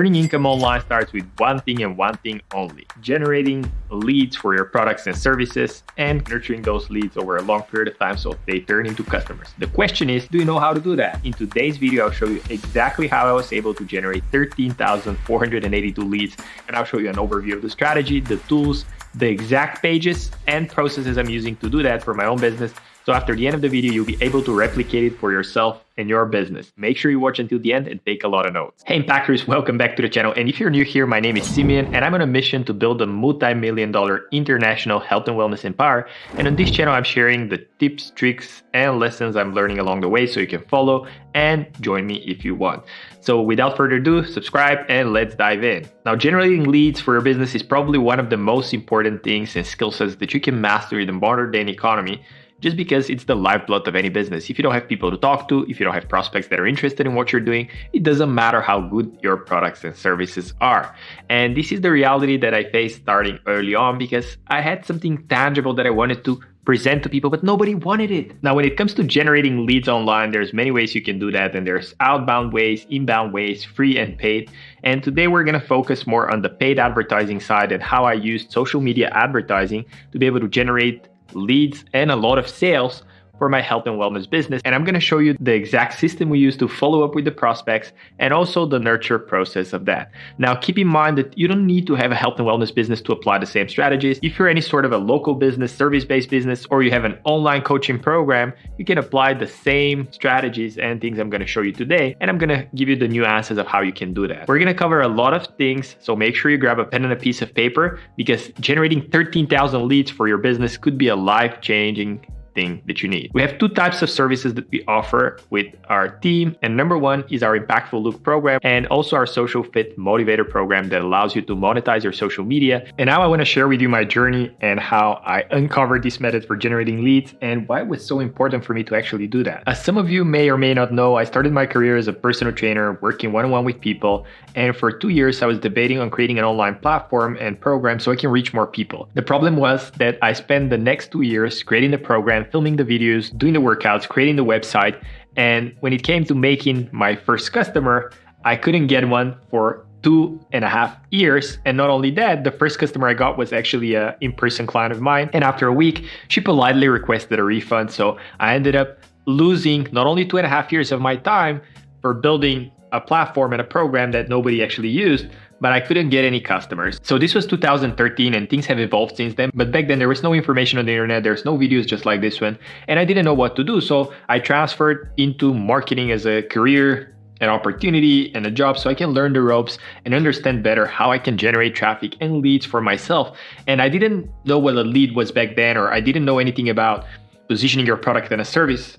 Earning income online starts with one thing and one thing only: generating leads for your products and services and nurturing those leads over a long period of time so they turn into customers. The question is, do you know how to do that? In today's video, I'll show you exactly how I was able to generate 13,482 leads, and I'll show you an overview of the strategy, the tools, the exact pages and processes I'm using to do that for my own business. So after the end of the video, you'll be able to replicate it for yourself and your business. Make sure you watch until the end and take a lot of notes. Hey Impactors, welcome back to the channel. And if you're new here, my name is Simeon and I'm on a mission to build a multi-million-dollar international health and wellness empire. And on this channel, I'm sharing the tips, tricks, and lessons I'm learning along the way so you can follow and join me if you want. So without further ado, subscribe and let's dive in. Now, generating leads for your business is probably one of the most important things and skill sets that you can master in the modern day economy, just because it's the lifeblood of any business. If you don't have people to talk to, if you don't have prospects that are interested in what you're doing, it doesn't matter how good your products and services are. And this is the reality that I faced starting early on, because I had something tangible that I wanted to present to people, but nobody wanted it. Now, when it comes to generating leads online, there's many ways you can do that. And there's outbound ways, inbound ways, free and paid. And today we're gonna focus more on the paid advertising side and how I used social media advertising to be able to generate leads and a lot of sales for my health and wellness business. And I'm going to show you the exact system we use to follow up with the prospects and also the nurture process of that. Now, keep in mind that you don't need to have a health and wellness business to apply the same strategies. If you're any sort of a local business, service-based business, or you have an online coaching program, you can apply the same strategies and things I'm going to show you today. And I'm going to give you the nuances of how you can do that. We're going to cover a lot of things, so make sure you grab a pen and a piece of paper, because generating 13,000 leads for your business could be a life-changing thing that you need. We have two types of services that we offer with our team, and number one is our Impactful Look program and also our Social Fit Motivator program that allows you to monetize your social media. And now I want to share with you my journey and how I uncovered this method for generating leads and why it was so important for me to actually do that. As some of you may or may not know, I started my career as a personal trainer working one-on-one with people, and for 2 years I was debating on creating an online platform and program so I can reach more people. The problem was that I spent the next 2 years creating the program, filming the videos, doing the workouts, creating the website. And when it came to making my first customer, I couldn't get one for 2.5 years. And not only that, the first customer I got was actually an in-person client of mine. And after a week, she politely requested a refund. So I ended up losing not only 2.5 years of my time for building a platform and a program that nobody actually used, but I couldn't get any customers. So this was 2013 and things have evolved since then. But back then there was no information on the internet. There's no videos just like this one. And I didn't know what to do. So I transferred into marketing as a career, an opportunity and a job, so I can learn the ropes and understand better how I can generate traffic and leads for myself. And I didn't know what a lead was back then, or I didn't know anything about positioning your product and a service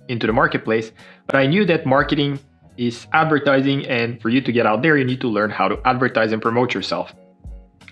into the marketplace. But I knew that marketing is advertising, and for you to get out there, you need to learn how to advertise and promote yourself.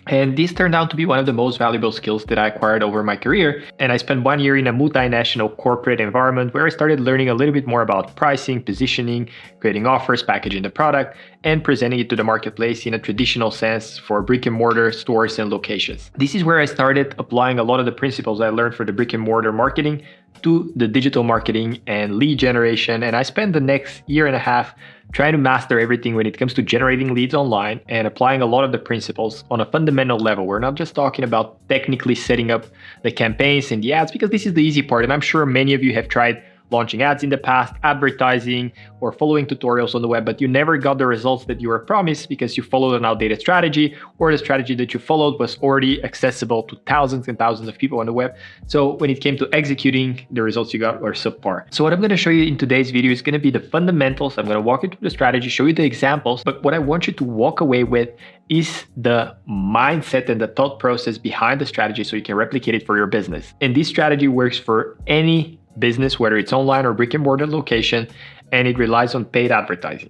And this turned out to be one of the most valuable skills that I acquired over my career. And I spent 1 year in a multinational corporate environment where I started learning a little bit more about pricing, positioning, creating offers, packaging the product, and presenting it to the marketplace in a traditional sense for brick and mortar stores and locations. This is where I started applying a lot of the principles I learned for the brick and mortar marketing to the digital marketing and lead generation. And I spent the next 1.5 years trying to master everything when it comes to generating leads online and applying a lot of the principles on a fundamental level. We're not just talking about technically setting up the campaigns and the ads, because this is the easy part. And I'm sure many of you have tried launching ads in the past, advertising, or following tutorials on the web, but you never got the results that you were promised because you followed an outdated strategy, or the strategy that you followed was already accessible to thousands and thousands of people on the web. So when it came to executing, the results you got were subpar. So what I'm going to show you in today's video is going to be the fundamentals. I'm going to walk you through the strategy, show you the examples, but what I want you to walk away with is the mindset and the thought process behind the strategy so you can replicate it for your business. And this strategy works for any business, whether it's online or brick and mortar location, and it relies on paid advertising.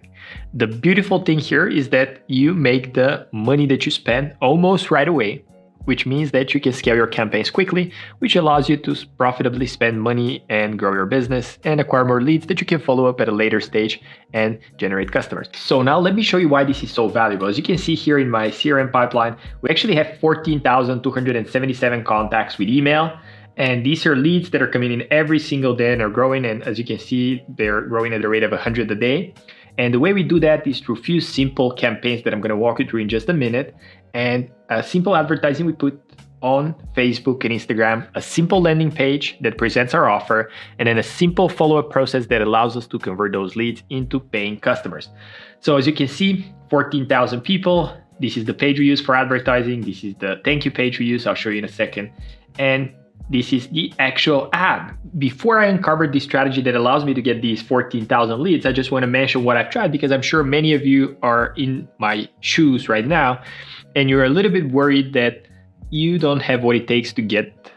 The beautiful thing here is that you make the money that you spend almost right away, which means that you can scale your campaigns quickly, which allows you to profitably spend money and grow your business and acquire more leads that you can follow up at a later stage and generate customers. So now let me show you why this is so valuable. As you can see here in my CRM pipeline, we actually have 14,277 contacts with email. And these are leads that are coming in every single day and are growing. And as you can see, they're growing at a rate of 100 a day. And the way we do that is through a few simple campaigns that I'm going to walk you through in just a minute. And simple advertising we put on Facebook and Instagram, a simple landing page that presents our offer, and then a simple follow-up process that allows us to convert those leads into paying customers. So as you can see, 14,000 people. This is the page we use for advertising. This is the thank you page we use. I'll show you in a second. And this is the actual ad. Before I uncovered the strategy that allows me to get these 14,000 leads, I just want to mention what I've tried, because I'm sure many of you are in my shoes right now, and you're a little bit worried that you don't have what it takes to get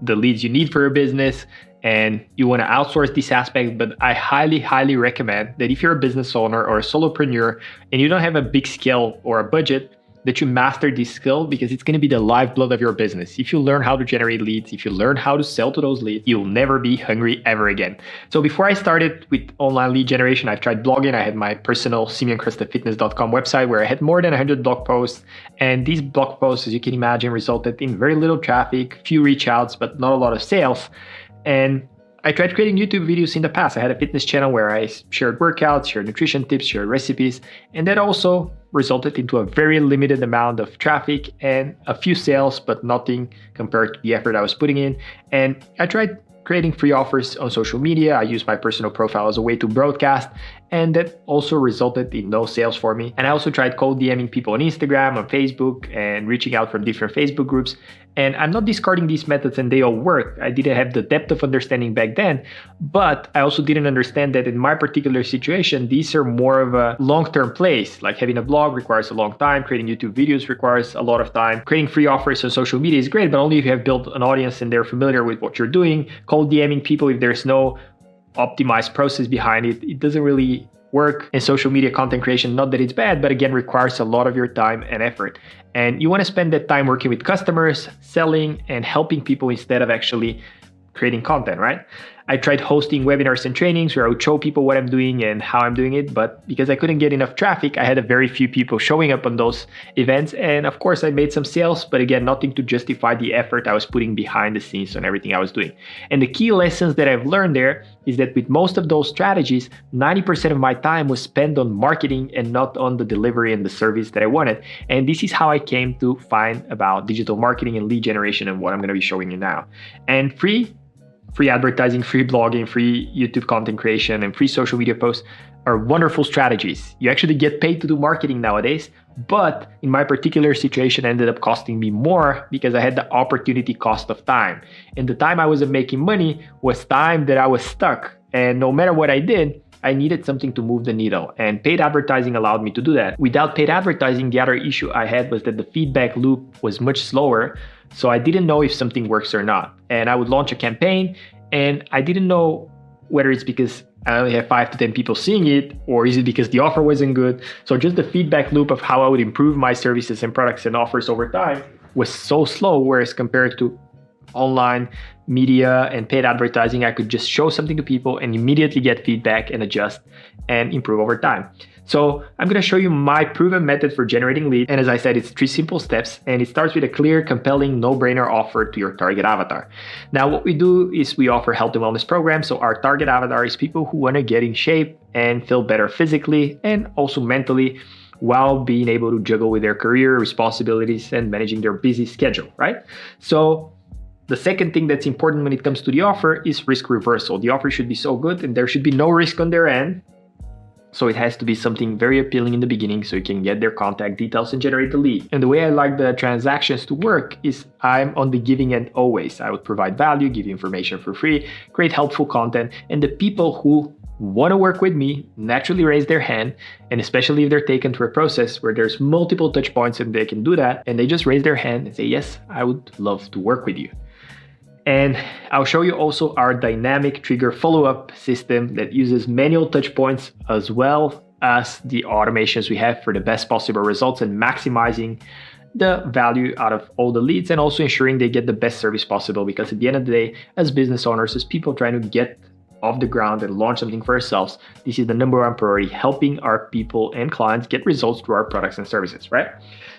the leads you need for your business, and you want to outsource this aspect. But I highly recommend that if you're a business owner or a solopreneur and you don't have a big scale or a budget, that you master this skill, because it's going to be the lifeblood of your business. If you learn how to generate leads, if you learn how to sell to those leads, you'll never be hungry ever again. So before I started with online lead generation, I've tried blogging. I had my personal SimeonKrastevFitness.com website where I had more than 100 blog posts. And these blog posts, as you can imagine, resulted in very little traffic, few reach outs, but not a lot of sales. And I tried creating YouTube videos in the past. I had a fitness channel where I shared workouts, shared nutrition tips, shared recipes, and that also resulted into a very limited amount of traffic and a few sales, but nothing compared to the effort I was putting in. And I tried creating free offers on social media. I used my personal profile as a way to broadcast, and that also resulted in no sales for me. And I also tried cold DMing people on Instagram, on Facebook, and reaching out from different Facebook groups. And I'm not discarding these methods, and they all work. I didn't have the depth of understanding back then, but I also didn't understand that in my particular situation, these are more of a long-term plays. Like having a blog requires a long time, creating YouTube videos requires a lot of time, creating free offers on social media is great, but only if you have built an audience and they're familiar with what you're doing. Cold DMing people, if there's no optimized process behind it, it doesn't really work. And social media content creation, not that it's bad, but again, requires a lot of your time and effort. And you want to spend that time working with customers, selling, and helping people instead of actually creating content, right? I tried hosting webinars and trainings where I would show people what I'm doing and how I'm doing it, but because I couldn't get enough traffic, I had a very few people showing up on those events. And of course, I made some sales, but again, nothing to justify the effort I was putting behind the scenes on everything I was doing. And the key lessons that I've learned there is that with most of those strategies, 90% of my time was spent on marketing and not on the delivery and the service that I wanted. And this is how I came to find about digital marketing and lead generation and what I'm going to be showing you now. And free advertising, free blogging, free YouTube content creation, and free social media posts are wonderful strategies. You actually get paid to do marketing nowadays, but in my particular situation, it ended up costing me more because I had the opportunity cost of time. And the time I wasn't making money was time that I was stuck. And no matter what I did, I needed something to move the needle, and paid advertising allowed me to do that. Without paid advertising, the other issue I had was that the feedback loop was much slower. So I didn't know if something works or not. And I would launch a campaign and I didn't know whether it's because I only have 5 to 10 people seeing it, or is it because the offer wasn't good? So just the feedback loop of how I would improve my services and products and offers over time was so slow, whereas compared to online media and paid advertising, I could just show something to people and immediately get feedback and adjust and improve over time. So I'm going to show you my proven method for generating leads. And as I said, it's 3 simple steps, and it starts with a clear, compelling, no-brainer offer to your target avatar. Now, what we do is we offer health and wellness programs. So our target avatar is people who want to get in shape and feel better physically and also mentally, while being able to juggle with their career responsibilities and managing their busy schedule, right? So the second thing that's important when it comes to the offer is risk reversal. The offer should be so good and there should be no risk on their end. So it has to be something very appealing in the beginning so you can get their contact details and generate the lead. And the way I like the transactions to work is I'm on the giving end always. I would provide value, give you information for free, create helpful content, and the people who want to work with me naturally raise their hand, and especially if they're taken through a process where there's multiple touch points and they can do that, and they just raise their hand and say, yes, I would love to work with you. And I'll show you also our dynamic trigger follow-up system that uses manual touch points as well as the automations we have for the best possible results and maximizing the value out of all the leads, and also ensuring they get the best service possible. Because at the end of the day, as business owners, as people trying to get off the ground and launch something for ourselves, this is the number one priority, helping our people and clients get results through our products and services, right?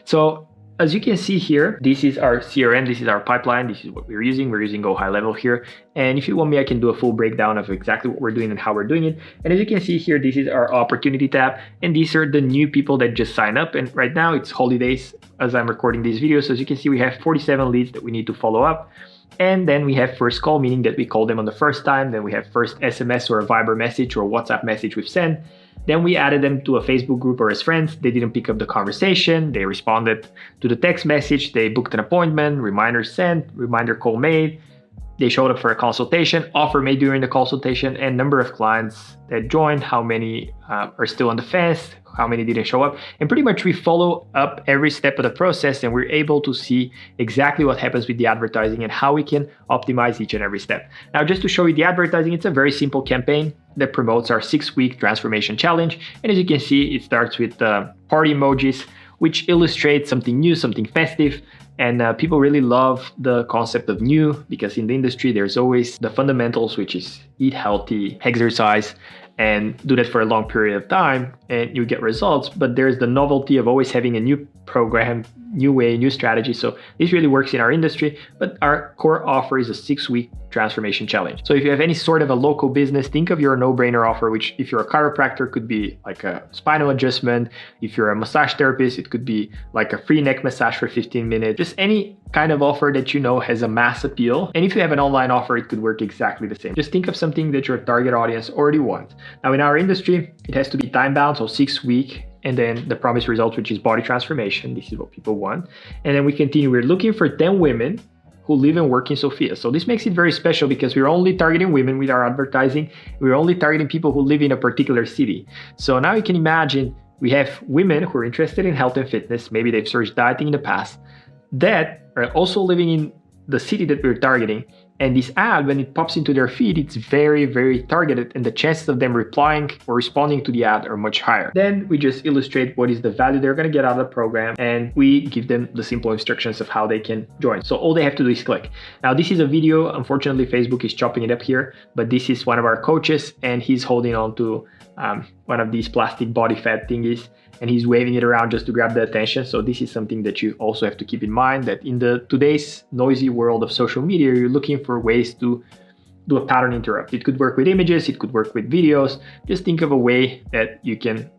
So as you can see here, this is our CRM, this is our pipeline, this is what we're using. We're using Go High Level here. And if you want me, I can do a full breakdown of exactly what we're doing and how we're doing it. And as you can see here, this is our opportunity tab. And these are the new people that just signed up. And right now it's holidays as I'm recording these videos. So as you can see, we have 47 leads that we need to follow up. And then we have first call, meaning that we call them on the first time. Then we have first SMS or a Viber message or a WhatsApp message we've sent. Then we added them to a Facebook group or as friends. They didn't pick up the conversation. They responded to the text message. They booked an appointment, reminder sent, reminder call made. They showed up for a consultation, offer made during the consultation, and number of clients that joined, how many are still on the fence, how many didn't show up. And pretty much we follow up every step of the process, and we're able to see exactly what happens with the advertising and how we can optimize each and every step. Now, just to show you the advertising, it's a very simple campaign that promotes our 6-week transformation challenge. And as you can see, it starts with party emojis, which illustrates something new, something festive. And people really love the concept of new, because in the industry, there's always the fundamentals, which is eat healthy, exercise, and do that for a long period of time, and you get results. But there's the novelty of always having a new program, new way, new strategy. So this really works in our industry, but our core offer is a 6-week transformation challenge. So if you have any sort of a local business, think of your no-brainer offer, which if you're a chiropractor could be like a spinal adjustment. If you're a massage therapist, it could be like a free neck massage for 15 minutes, just any kind of offer that you know has a mass appeal. And if you have an online offer, it could work exactly the same. Just think of something that your target audience already wants. Now in our industry, it has to be time bound, so 6 weeks. And then the promised results, which is body transformation. This is what people want. And then we continue. We're looking for 10 women who live and work in Sofia. So this makes it very special because we're only targeting women with our advertising. We're only targeting people who live in a particular city. So now you can imagine we have women who are interested in health and fitness. Maybe they've searched dieting in the past that are also living in the city that we're targeting. And this ad, when it pops into their feed, it's very, very targeted, and the chances of them replying or responding to the ad are much higher. Then we just illustrate what is the value they're going to get out of the program, and we give them the simple instructions of how they can join. So all they have to do is click. Now, this is a video. Unfortunately, Facebook is chopping it up here, but this is one of our coaches, and he's holding on to one of these plastic body fat thingies, and he's waving it around just to grab the attention. So this is something that you also have to keep in mind, that in today's noisy world of social media, you're looking for ways to do a pattern interrupt. It could work with images, it could work with videos. Just think of a way that you can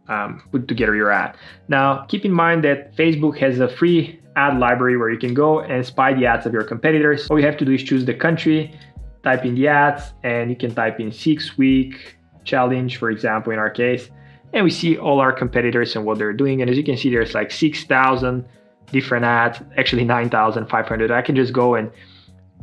put together your ad. Now, keep in mind that Facebook has a free ad library where you can go and spy the ads of your competitors. All you have to do is choose the country, type in the ads, and you can type in 6-week challenge, for example, in our case. And we see all our competitors and what they're doing. And as you can see, there's like 6,000 different ads, actually 9,500. I can just go and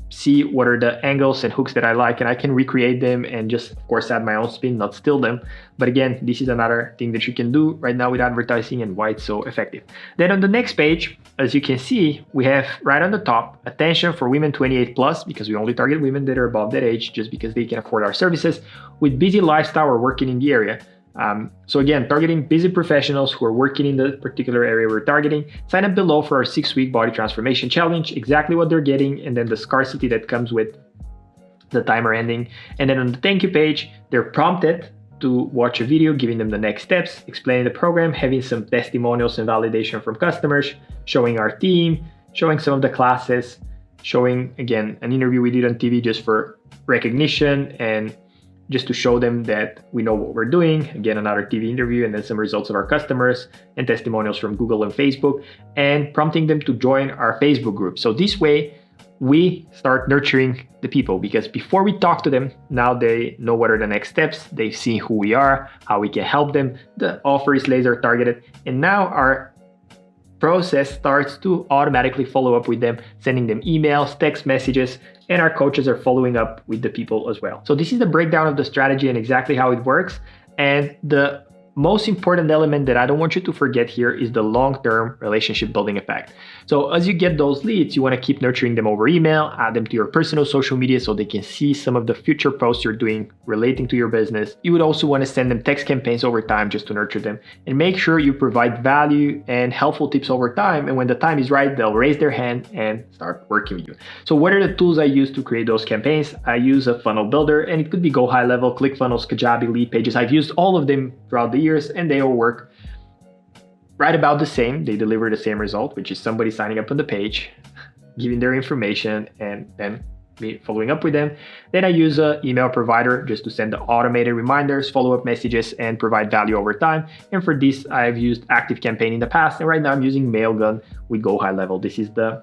see what are the angles and hooks that I like, and I can recreate them and just, of course, add my own spin, not steal them. But again, this is another thing that you can do right now with advertising and why it's so effective. Then on the next page, as you can see, we have right on the top, attention for women 28 plus, because we only target women that are above that age, just because they can afford our services, with busy lifestyle or working in the area. So again, targeting busy professionals who are working in the particular area we're targeting. Sign up below for our 6-week body transformation challenge, exactly what they're getting, and then the scarcity that comes with the timer ending. And then on the thank you page, they're prompted to watch a video giving them the next steps, explaining the program, having some testimonials and validation from customers, showing our team, showing some of the classes, showing, again, an interview we did on TV just for recognition and just to show them that we know what we're doing. Again, another TV interview, and then some results of our customers and testimonials from Google and Facebook, and prompting them to join our Facebook group. So this way, we start nurturing the people, because before we talk to them, now they know what are the next steps. They've seen who we are, how we can help them. The offer is laser targeted, and now our process starts to automatically follow up with them, sending them emails, text messages, and our coaches are following up with the people as well. So this is the breakdown of the strategy and exactly how it works. And the most important element that I don't want you to forget here is the long-term relationship building effect. So as you get those leads, you want to keep nurturing them over email, add them to your personal social media so they can see some of the future posts you're doing relating to your business. You would also want to send them text campaigns over time just to nurture them, and make sure you provide value and helpful tips over time. And when the time is right, they'll raise their hand and start working with you. So what are the tools I use to create those campaigns? I use a funnel builder, and it could be Go High Level, ClickFunnels, Kajabi, Lead Pages. I've used all of them throughout the years, and they all work right about the same. They deliver the same result, which is somebody signing up on the page, giving their information, and then me following up with them. Then I use an email provider just to send the automated reminders, follow-up messages, and provide value over time. And for this, I've used ActiveCampaign in the past, and right now I'm using Mailgun with Go High Level. This is the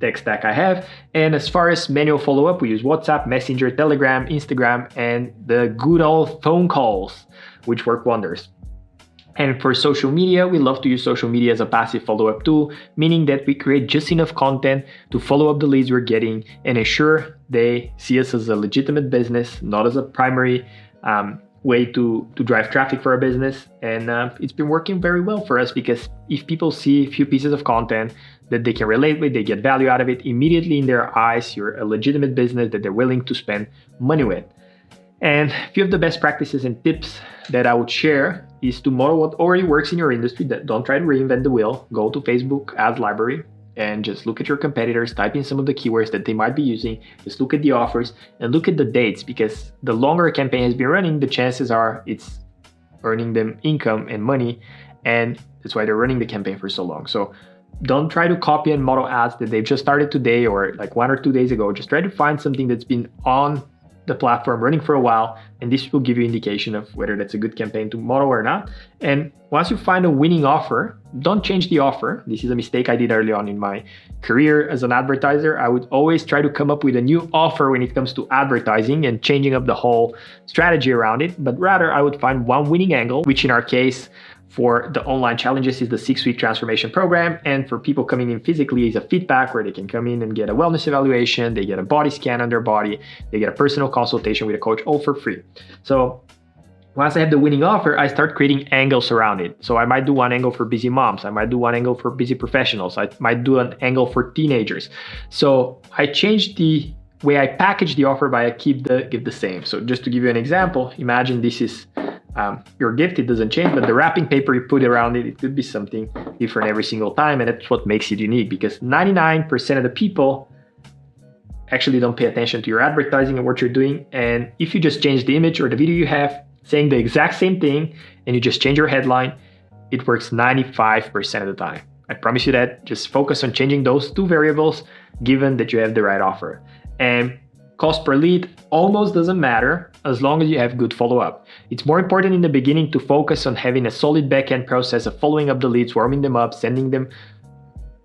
tech stack I have. And as far as manual follow-up, we use WhatsApp, Messenger, Telegram, Instagram, and the good old phone calls, which work wonders. And for social media, we love to use social media as a passive follow-up tool, meaning that we create just enough content to follow up the leads we're getting and ensure they see us as a legitimate business, not as a primary way to drive traffic for our business. And it's been working very well for us, because if people see a few pieces of content that they can relate with, they get value out of it, immediately in their eyes, you're a legitimate business that they're willing to spend money with. And a few of the best practices and tips that I would share is to model what already works in your industry. That don't try to reinvent the wheel. Go to Facebook Ads Library and just look at your competitors, type in some of the keywords that they might be using, just look at the offers and look at the dates, because the longer a campaign has been running, the chances are it's earning them income and money, and that's why they're running the campaign for so long. So don't try to copy and model ads that they've just started today or like 1 or 2 days ago. Just try to find something that's been on the platform running for a while, and this will give you indication of whether that's a good campaign to model or not. And once you find a winning offer, don't change the offer. This is a mistake I did early on in my career as an advertiser. I would always try to come up with a new offer when it comes to advertising and changing up the whole strategy around it, but rather I would find one winning angle, which in our case for the online challenges is the 6-week transformation program. And for people coming in physically is a feedback where they can come in and get a wellness evaluation, they get a body scan on their body, they get a personal consultation with a coach, all for free. So once I have the winning offer, I start creating angles around it. So I might do one angle for busy moms. I might do one angle for busy professionals. I might do an angle for teenagers. So I change the way I package the offer, but I keep the gift the same. So just to give you an example, imagine this is your gift. It doesn't change, but the wrapping paper you put around it, it could be something different every single time. And that's what makes it unique, because 99% of the people actually don't pay attention to your advertising and what you're doing. And if you just change the image or the video you have saying the exact same thing and you just change your headline, it works 95% of the time. I promise you that. Just focus on changing those two variables, given that you have the right offer. And cost per lead almost doesn't matter as long as you have good follow-up. It's more important in the beginning to focus on having a solid back-end process of following up the leads, warming them up, sending them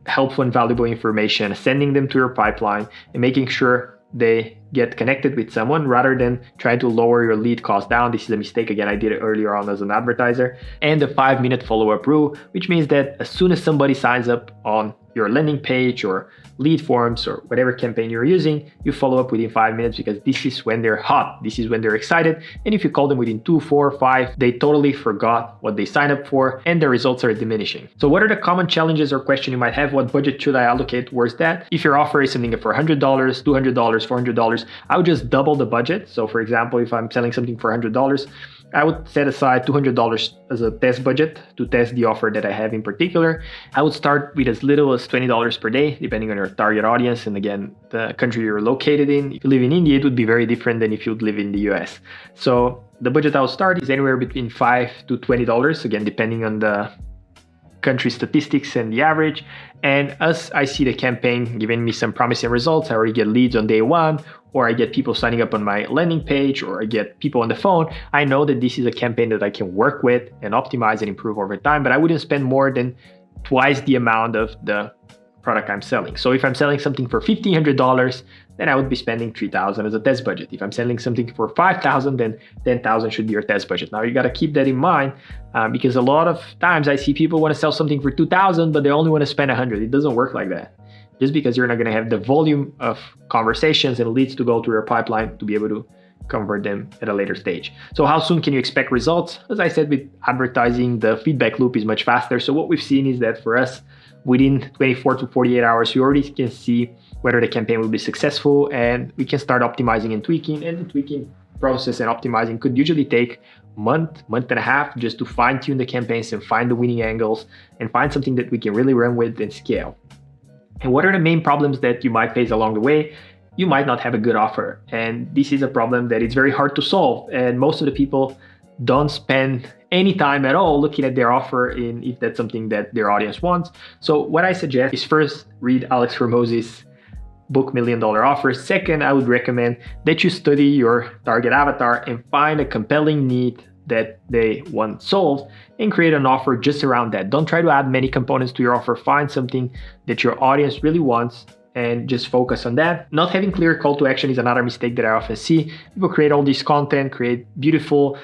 helpful and valuable information, sending them to your pipeline, and making sure they get connected with someone rather than try to lower your lead cost down. This is a mistake, again, I did it earlier on as an advertiser. And the 5-minute follow-up rule, which means that as soon as somebody signs up on your landing page or lead forms or whatever campaign you're using, you follow up within 5 minutes, because this is when they're hot. This is when they're excited. And if you call them within 2, 4, 5, they totally forgot what they signed up for and the results are diminishing. So what are the common challenges or question you might have? What budget should I allocate towards that? If your offer is something for $100, $200, $400, I would just double the budget. So for example, if I'm selling something for $100, I would set aside $200 as a test budget to test the offer that I have in particular. I would start with as little as $20 per day, depending on your target audience and again, the country you're located in. If you live in India, it would be very different than if you would live in the US. So the budget I would start is anywhere between $5 to $20, again, depending on the country statistics and the average. And as I see the campaign giving me some promising results, I already get leads on day one, or I get people signing up on my landing page, or I get people on the phone, I know that this is a campaign that I can work with and optimize and improve over time, but I wouldn't spend more than twice the amount of the product I'm selling. So if I'm selling something for $1,500, then I would be spending $3,000 as a test budget. If I'm selling something for $5,000, then $10,000 should be your test budget. Now you got to keep that in mind because a lot of times I see people want to sell something for $2,000, but they only want to spend $100. It doesn't work like that. Just because you're not going to have the volume of conversations and leads to go through your pipeline to be able to convert them at a later stage. So how soon can you expect results? As I said, with advertising, the feedback loop is much faster. So what we've seen is that for us, within 24 to 48 hours, you already can see whether the campaign will be successful, and we can start optimizing and tweaking. And the tweaking process and optimizing could usually take a month and a half just to fine tune the campaigns and find the winning angles and find something that we can really run with and scale. And what are the main problems that you might face along the way? You might not have a good offer. And this is a problem that it's very hard to solve. And most of the people don't spend any time at all looking at their offer in if that's something that their audience wants. So what I suggest is first read Alex Hormozzi's book $1 Million Offer. Second, I would recommend that you study your target avatar and find a compelling need that they want solved and create an offer just around that. Don't try to add many components to your offer. Find something that your audience really wants and just focus on that. Not having clear call to action is another mistake that I often see. People create all this content, create beautiful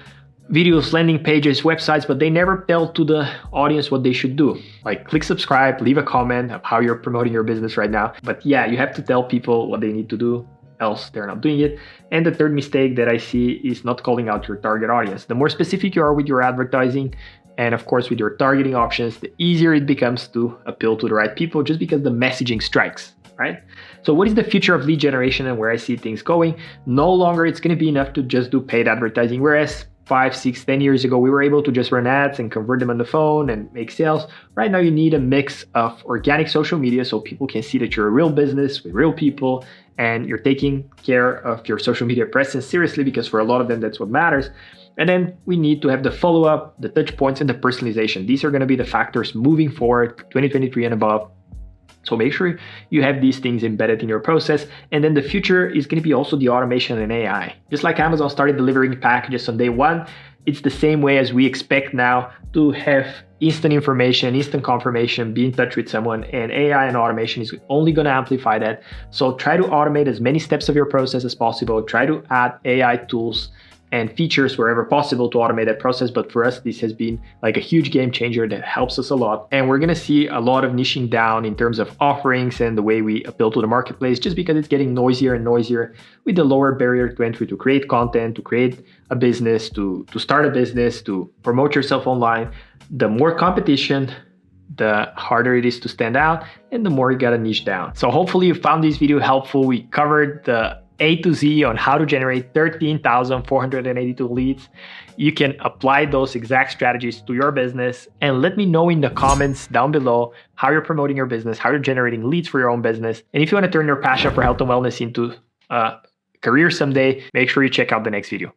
videos, landing pages, websites, but they never tell to the audience what they should do. Like click subscribe, leave a comment of how you're promoting your business right now. But yeah, you have to tell people what they need to do, else they're not doing it. And the third mistake that I see is not calling out your target audience. The more specific you are with your advertising, and of course with your targeting options, the easier it becomes to appeal to the right people just because the messaging strikes, right? So what is the future of lead generation and where I see things going? No longer it's going to be enough to just do paid advertising, whereas 5, 6, 10 years ago, we were able to just run ads and convert them on the phone and make sales. Right now, you need a mix of organic social media so people can see that you're a real business with real people and you're taking care of your social media presence seriously, because for a lot of them, that's what matters. And then we need to have the follow-up, the touch points, and the personalization. These are going to be the factors moving forward, 2023 and above. So make sure you have these things embedded in your process. And then the future is going to be also the automation and AI. Just like Amazon started delivering packages on day one, it's the same way as we expect now to have instant information, instant confirmation, be in touch with someone, and AI and automation is only going to amplify that. So try to automate as many steps of your process as possible. Try to add AI tools and features wherever possible to automate that process. But for us, this has been like a huge game changer that helps us a lot. And we're going to see a lot of niching down in terms of offerings and the way we appeal to the marketplace, just because it's getting noisier and noisier with the lower barrier to entry to create content, to create a business, to start a business, to promote yourself online. The more competition, the harder it is to stand out and the more you got to niche down. So hopefully you found this video helpful. We covered the A to Z on how to generate 13,482 leads. You can apply those exact strategies to your business, and let me know in the comments down below how you're promoting your business, how you're generating leads for your own business. And if you want to turn your passion for health and wellness into a career someday, make sure you check out the next video.